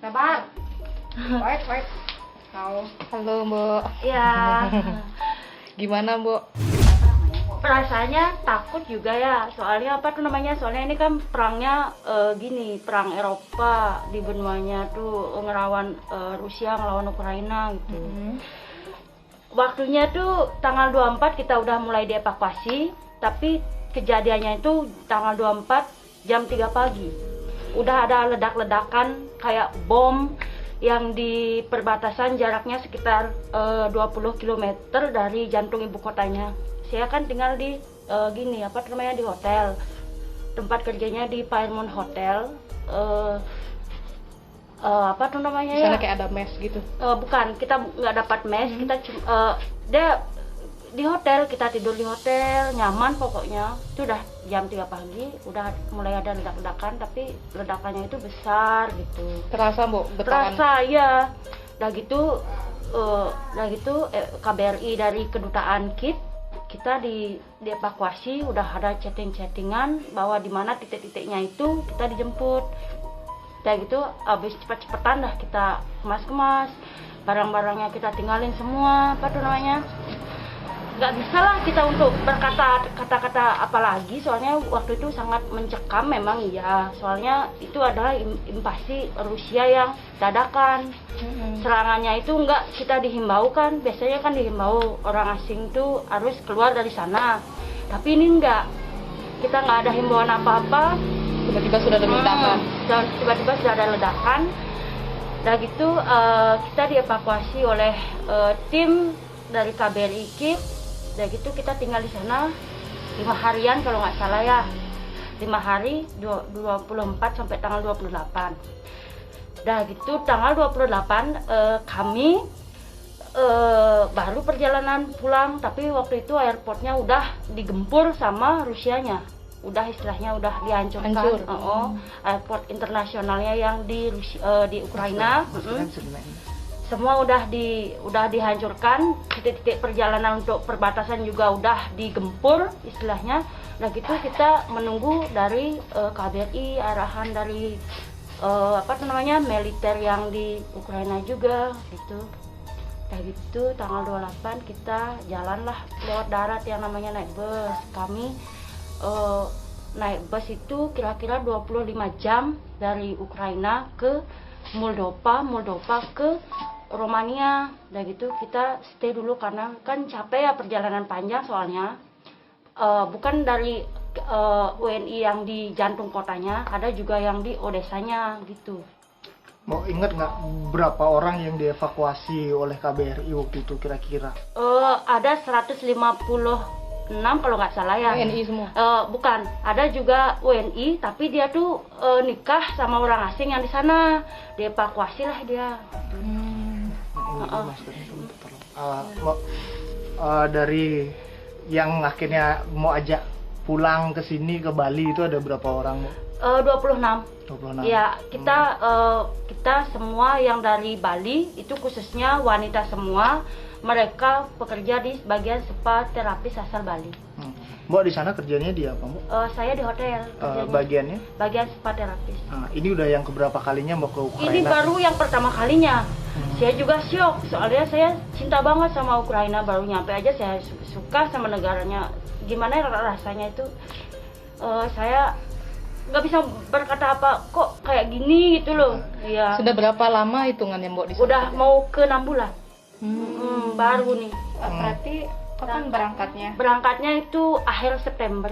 Sabar. Wait. Halo Mbok. Ya, Gimana Mbok? perasaannya takut juga ya. Soalnya soalnya ini kan perangnya perang Eropa di benuanya tuh ngelawan Rusia ngelawan Ukraina gitu. Waktunya tuh tanggal 24 kita udah mulai dievakuasi, tapi kejadiannya itu tanggal 24 jam 3 pagi. Udah ada ledak-ledakan kayak bom yang di perbatasan jaraknya sekitar 20 km dari jantung ibu kotanya. Saya kan tinggal di di hotel. Tempat kerjanya di Paramount Hotel. Di sana kayak ada mes gitu. Bukan, kita nggak dapat mes, kita dia di hotel, kita tidur di hotel, nyaman pokoknya. Itu udah jam 3 pagi, udah mulai ada ledak-ledakan, tapi ledakannya itu besar gitu. Terasa Mbok getaran? Terasa ya. Udah gitu KBRI dari kedutaan kita dievakuasi, udah ada chatting-chattingan bahwa di mana titik-titiknya itu kita dijemput. Kayak gitu, habis cepat-cepatan dah kita kemas-kemas, barang-barangnya kita tinggalin semua, nggak bisa lah kita untuk berkata kata-kata apa lagi, soalnya waktu itu sangat mencekam memang iya, soalnya itu adalah invasi Rusia yang dadakan. Serangannya itu nggak kita dihimbau kan, biasanya kan dihimbau orang asing tuh harus keluar dari sana, tapi ini nggak, kita nggak ada himbauan apa-apa. Tiba-tiba sudah ada ledakan. Tiba-tiba sudah ada ledakan. Udah gitu kita dievakuasi oleh tim dari KBRI KIP. Udah gitu kita tinggal di sana 5 harian kalau nggak salah ya. 5 hari 24 sampai tanggal 28. Udah gitu tanggal 28 kami baru perjalanan pulang, tapi waktu itu airportnya udah digempur sama Rusianya. Udah istilahnya udah dihancurkan. Airport internasionalnya yang di Ukraina semua udah dihancurkan. Titik-titik perjalanan untuk perbatasan juga udah digempur istilahnya. Nah gitu kita menunggu dari KBRI, arahan dari militer yang di Ukraina juga gitu. Nah gitu tanggal 28 kita jalanlah lewat darat yang namanya naik bus. Kami naik bus itu kira-kira 25 jam dari Ukraina ke Moldova ke Romania. Dan gitu kita stay dulu karena kan capek ya, perjalanan panjang soalnya. Bukan dari WNI yang di jantung kotanya, ada juga yang di Odesanya gitu. Mau ingat nggak berapa orang yang dievakuasi oleh KBRI waktu itu kira-kira? Ada 156 kalau nggak salah ya. WNI semua? Bukan, ada juga WNI, tapi dia tuh nikah sama orang asing yang di sana, dievakuasi lah dia. Dari yang akhirnya mau ajak pulang ke sini ke Bali itu ada berapa orang? 26. Ya, kita semua yang dari Bali itu khususnya wanita semua. Mereka bekerja di bagian spa terapis asal Bali. Mbak di sana kerjanya di apa, Mbak? Saya di hotel. Bagiannya? Bagian spa terapis. Ini udah yang keberapa kalinya Mbak ke Ukraina? Ini baru yang pertama kalinya. Saya juga syok, soalnya saya cinta banget sama Ukraina. Baru nyampe aja saya suka sama negaranya. Gimana rasanya itu? Saya nggak bisa berkata apa, kok kayak gini gitu loh. Ya. Sudah berapa lama hitungannya Mbok di sana? Udah mau ke 6 bulan. Baru nih. Berarti kapan berangkatnya? Berangkatnya itu akhir September.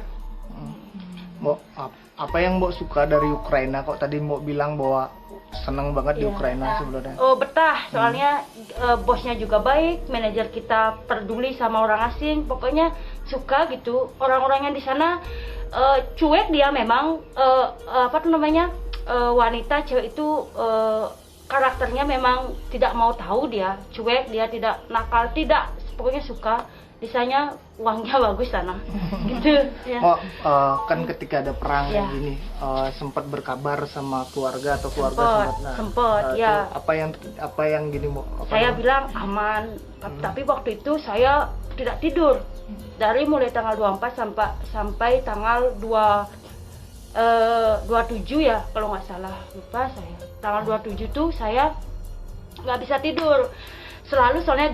Mbok, apa yang Mbok suka dari Ukraina? Kok tadi Mbok bilang bahwa seneng banget di Ukraina sebenarnya? Oh betah, soalnya bosnya juga baik, manajer kita peduli sama orang asing, pokoknya suka gitu. Orang-orang yang di sana cuek dia memang, wanita cewek itu karakternya memang tidak mau tahu, dia cuek, dia tidak nakal, tidak, pokoknya suka. Di sana uangnya bagus sana gitu ya. Kan ketika ada perang kayak gini sempat berkabar sama keluarga atau keluarga sempat ya. Apa yang gini saya bilang aman, tapi waktu itu saya tidak tidur dari mulai tanggal 24 sampai tanggal 27 ya kalau nggak salah, lupa saya. tanggal 27 tuh saya nggak bisa tidur. Selalu soalnya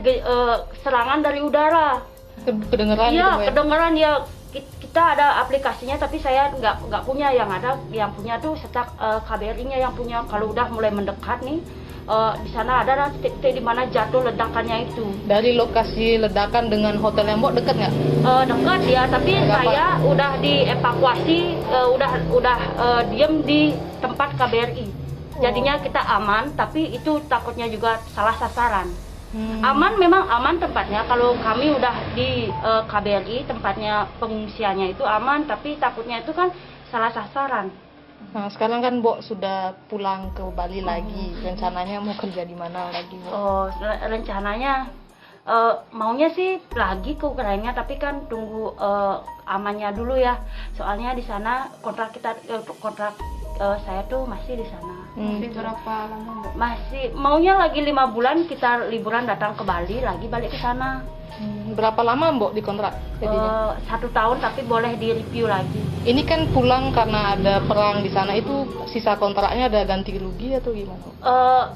serangan dari udara. Kedengeran Iya, gitu, Mbak, ya? kedengeran ya. Kita ada aplikasinya tapi saya nggak punya. Yang punya tuh setak KBRI-nya yang punya. Kalau udah mulai mendekat nih, di sana ada titik di mana jatuh ledakannya itu. Dari lokasi ledakan dengan hotel yang Mbok dekat nggak? Dekat ya, tapi Nggak saya udah dievakuasi, udah diem di tempat KBRI. Jadinya kita aman, tapi itu takutnya juga salah sasaran. Aman, memang aman tempatnya. Kalau kami udah di KBRI, tempatnya pengungsiannya itu aman, tapi takutnya itu kan salah sasaran. Nah, sekarang kan Mbok sudah pulang ke Bali lagi. Rencananya mau kerja di mana lagi, Mbok? Rencananya maunya sih lagi ke Ukraina, tapi kan tunggu amannya dulu ya. Soalnya di sana kontrak saya tuh masih di sana. Masih berapa lama, Mbak? Masih maunya lagi 5 bulan kita liburan datang ke Bali lagi balik ke sana. Berapa lama Mbok dikontrak jadinya? 1 tahun tapi boleh di review lagi. Ini kan pulang karena ada perang di sana, itu sisa kontraknya ada ganti rugi atau gimana?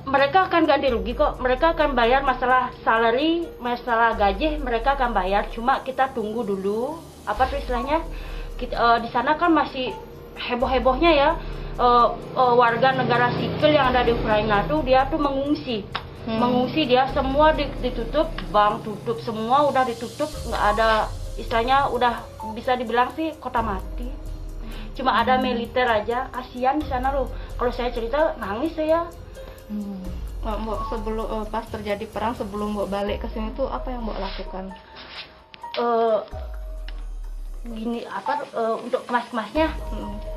Mereka akan ganti rugi kok. Mereka akan bayar masalah salary, masalah gaji mereka akan bayar. Cuma kita tunggu dulu. Apa tuh istilahnya? Di sana kan masih heboh-hebohnya ya. Warga negara sipil yang ada di Ukraina tuh dia tuh mengungsi. Mengungsi dia semua ditutup, bank tutup, semua udah ditutup, nggak ada, istilahnya udah bisa dibilang sih kota mati. Cuma ada militer aja, kasihan di sana loh. Kalau saya cerita nangis saya. Mbok sebelum pas terjadi perang, sebelum Mbok balik ke sini tuh apa yang Mbok lakukan? Gini apa untuk kemas-kemasnya?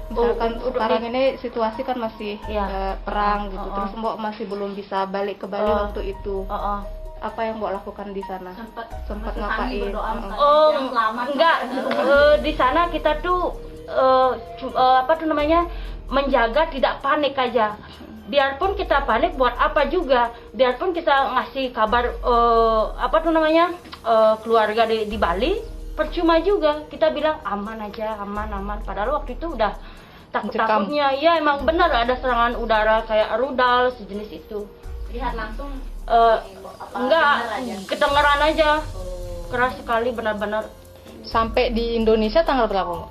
Misalkan sekarang ini situasi kan masih Ya. perang gitu, terus Mbok masih belum bisa balik ke Bali waktu itu. Apa yang Mbok lakukan di sana? Sempat ngapain? Enggak. Di sana kita tuh menjaga tidak panik aja. Biarpun kita panik buat apa juga, biarpun kita ngasih kabar keluarga di Bali, percuma juga. Kita bilang aman aja, aman. Padahal waktu itu udah takutnya. Ya emang benar ada serangan udara kayak rudal sejenis itu. Lihat langsung? Enggak, kedengeran aja. Keras sekali benar-benar. Sampai di Indonesia tanggal berapa, Mbok?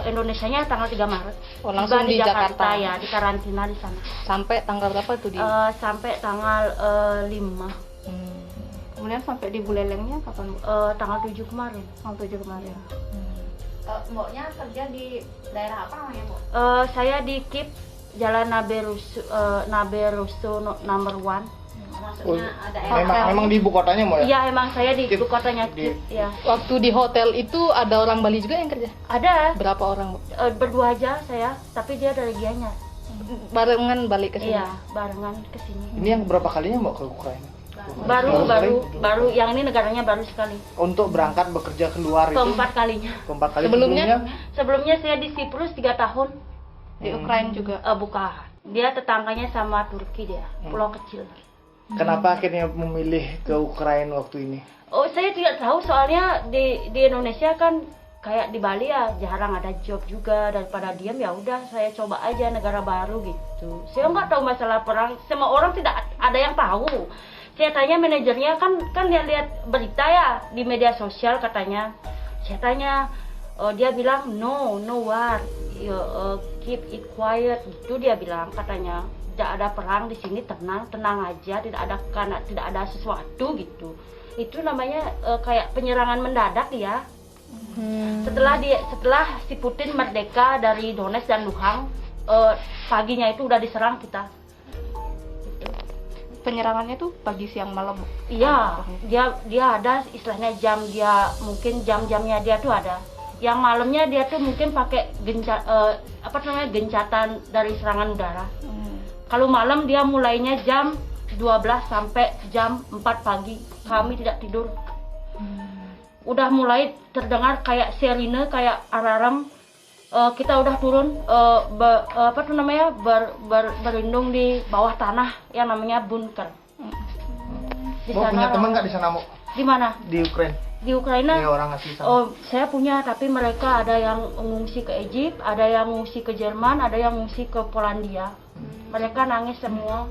Indonesianya tanggal 3 Maret. Oh, langsung Tiba di Jakarta ya, di karantina di sana. Sampai tanggal berapa tuh di? Sampai tanggal 5. Kemudian sampai di Bulelengnya kapan, Bu? Tanggal 7 kemarin. Tanggal 7 kemarin. Mboknya kerja di daerah apa namanya, Mbok? Saya di KIP Jalan Naberuso number 1. Maksudnya daerah Memang di ibu kotanya Mbak ya? Iya, emang saya di ibu kotanya KIP ya. Waktu di hotel itu ada orang Bali juga yang kerja? Ada. Berapa orang, Mbok? Berdua aja saya, tapi dia dari Gianyar. Barengan balik ke sini? Iya, barengan ke sini. Ini yang berapa kalinya Mbak ke Ukraina? Baru yang ini negaranya baru sekali. Untuk berangkat bekerja keluar itu? Keempat kalinya. Keempat kali. Sebelumnya saya di Siprus 3 tahun. Di Ukraina juga? Bukan. Dia tetangganya sama Turki dia, pulau kecil. Kenapa akhirnya memilih ke Ukraina waktu ini? Saya tidak tahu soalnya di Indonesia kan kayak di Bali ya jarang ada job juga, daripada diam ya udah saya coba aja negara baru gitu. Saya nggak tahu masalah perang, semua orang tidak ada yang tahu. Saya tanya manajernya, kan lihat berita ya di media sosial katanya. Saya tanya, dia bilang no war, keep it quiet gitu dia bilang katanya. Tidak ada perang di sini, tenang aja, tidak ada sesuatu gitu. Itu namanya kayak penyerangan mendadak ya. Setelah si Putin merdeka dari Donetsk dan Luhansk, paginya itu udah diserang kita. Penyerangannya tuh pagi, siang, malam? Iya, dia ada istilahnya mungkin jam-jamnya dia tuh ada. Yang malamnya dia tuh mungkin pakai gencatan dari serangan udara. Kalau malam dia mulainya jam 12 sampai jam 4 pagi. Kami tidak tidur. Udah mulai terdengar kayak sirine, kayak alarm. Kita udah turun berlindung di bawah tanah yang namanya bunker. Di Mau punya teman nggak di sana, Mo? Di mana? Di Ukraina. Di Ukraina? Ini orang asli sana. Oh, saya punya, tapi mereka ada yang mengungsi ke Egypt, ada yang mengungsi ke Jerman, ada yang mengungsi ke Polandia. Mereka nangis semua.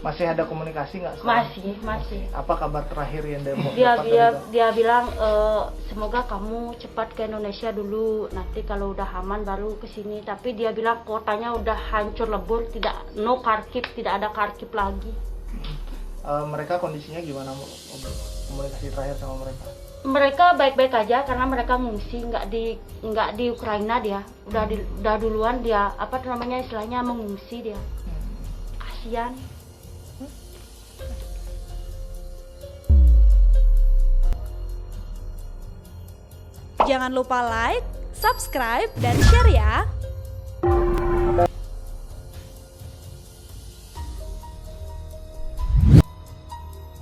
Masih ada komunikasi nggak sekarang? Masih. Apa kabar terakhir yang Dia bilang semoga kamu cepat ke Indonesia dulu, nanti kalau udah aman baru ke sini. Tapi dia bilang kotanya udah hancur lebur, no karkip, tidak ada karkip lagi. Mereka kondisinya gimana, Bu? Komunikasi terakhir sama mereka? Mereka baik-baik aja karena mereka ngungsi, nggak di Ukraina dia, udah duluan dia istilahnya mengungsi dia. Kasian. Jangan lupa like, subscribe, dan share ya!